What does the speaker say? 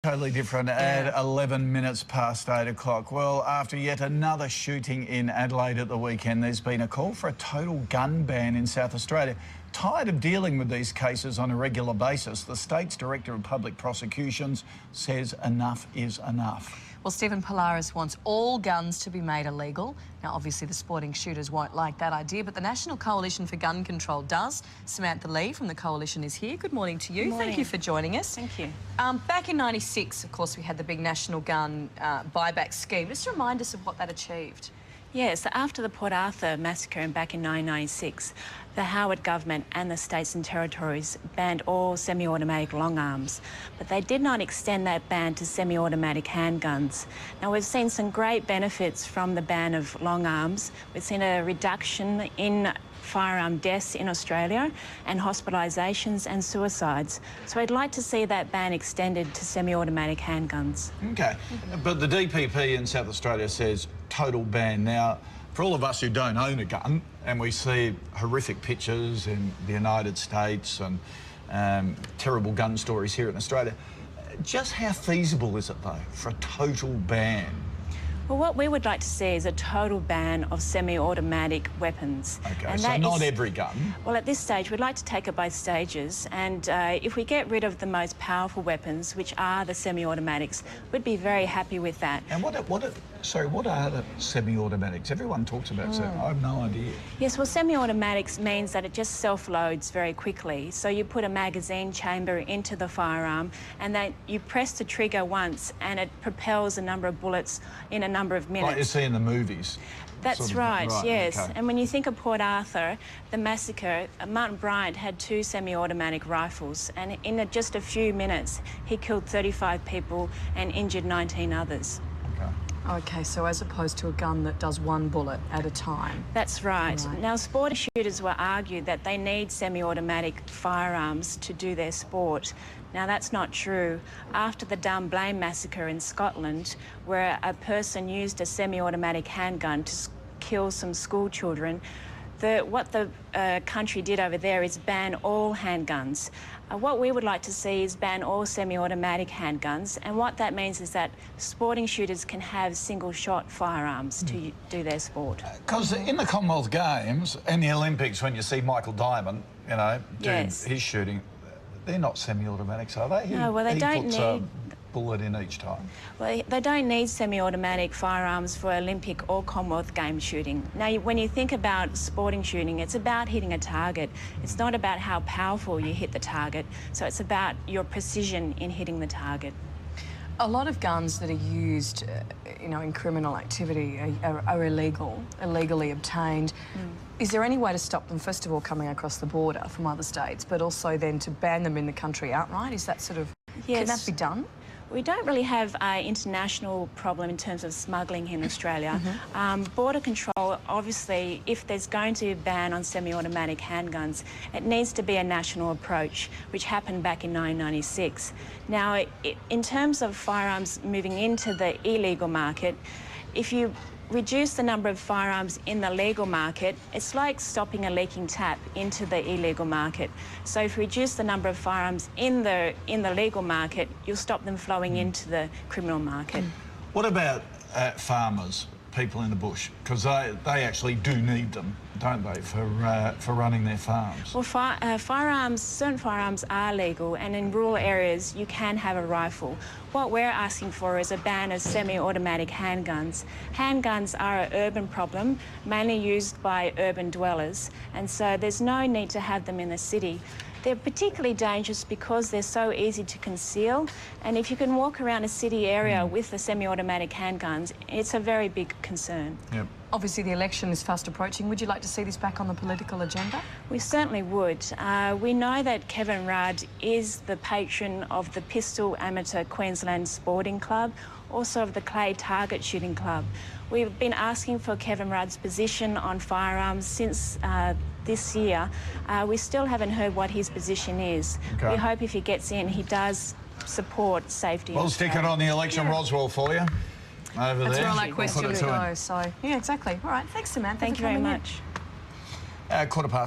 Totally different at 11 minutes past 8 o'clock. Well, after yet another shooting in Adelaide at the weekend, there's been a call for a total gun ban in South Australia. Tired of dealing with these cases on a regular basis, the state's Director of Public Prosecutions says enough is enough. Well, Stephen Polaris wants all guns to be made illegal. Now, obviously, the sporting shooters won't like that idea, but the National Coalition for Gun Control does. Samantha Lee from the Coalition is here. Good morning to you. Good morning. Thank you for joining us. Thank you. Back in '96, of course, we had the big national gun buyback scheme. Just remind us of what that achieved. Yes, after the Port Arthur massacre back in 1996, the Howard government and the states and territories banned all semi-automatic long arms, but they did not extend that ban to semi-automatic handguns. Now, we've seen some great benefits from the ban of long arms. We've seen a reduction in firearm deaths in Australia and hospitalisations and suicides. So I'd like to see that ban extended to semi-automatic handguns. OK, but the DPP in South Australia says total ban. Now, for all of us who don't own a gun and we see horrific pictures in the United States and terrible gun stories here in Australia, just how feasible is it, though, for a total ban? Well, what we would like to see is a total ban of semi-automatic weapons. OK, and so not every gun. Well, at this stage, we'd like to take it by stages, and if we get rid of the most powerful weapons, which are the semi-automatics, we'd be very happy with that. And what are the semi-automatics? Everyone talks about that. I have no idea. Yes, well, semi-automatics means that it just self-loads very quickly. So you put a magazine chamber into the firearm, and then you press the trigger once, and it propels a number of bullets in a number of minutes. Like you see in the movies. That's right, yes. Okay. And when you think of Port Arthur, the massacre, Martin Bryant had 2 semi-automatic rifles, and in just a few minutes, he killed 35 people and injured 19 others. OK, so as opposed to a gun that does one bullet at a time. That's right. Now, sporting shooters will argue that they need semi-automatic firearms to do their sport. Now, that's not true. After the Dunblane massacre in Scotland, where a person used a semi-automatic handgun to kill some school children, what the country did over there is ban all handguns. What we would like to see is ban all semi-automatic handguns, and what that means is that sporting shooters can have single-shot firearms to do their sport. Because in the Commonwealth Games and the Olympics, when you see Michael Diamond, you know, doing his shooting, they're not semi-automatics, are they? No, well, they don't puts need a bullet in each time. Well, they don't need semi-automatic firearms for Olympic or Commonwealth Games shooting. Now, when you think about sporting shooting, it's about hitting a target. It's not about how powerful you hit the target. So it's about your precision in hitting the target. A lot of guns that are used, in criminal activity are illegally obtained. Is there any way to stop them, first of all, coming across the border from other states, but also then to ban them in the country outright? Is that sort of... Yes. Can that be done? We don't really have an international problem in terms of smuggling in Australia. Border control, obviously, if there's going to be a ban on semi-automatic handguns, it needs to be a national approach, which happened back in 1996. Now, in terms of firearms moving into the illegal market, if you reduce the number of firearms in the legal market, it's like stopping a leaking tap into the illegal market. So if you reduce the number of firearms in the legal market, you'll stop them flowing into the criminal market. What about farmers, people in the bush? Because they actually do need them, don't they, for running their farms? Well, certain firearms are legal, and in rural areas you can have a rifle. What we're asking for is a ban of semi-automatic handguns. Handguns are an urban problem, mainly used by urban dwellers, and so there's no need to have them in the city. They're particularly dangerous because they're so easy to conceal, and if you can walk around a city area with the semi-automatic handguns, it's a very big concern. Yep. Obviously, the election is fast approaching. Would you like to see this back on the political agenda? We certainly would. We know that Kevin Rudd is the patron of the Pistol Amateur Queensland Sporting Club, also of the Clay Target Shooting Club. We've been asking for Kevin Rudd's position on firearms since this year. We still haven't heard what his position is. Okay. We hope if he gets in, he does support safety. Well, stick it on the election Roswell for you. Over That's there. where all that question We'll to go. So, yeah, exactly. All right, thanks, Samantha. Thank you very much. 1:15.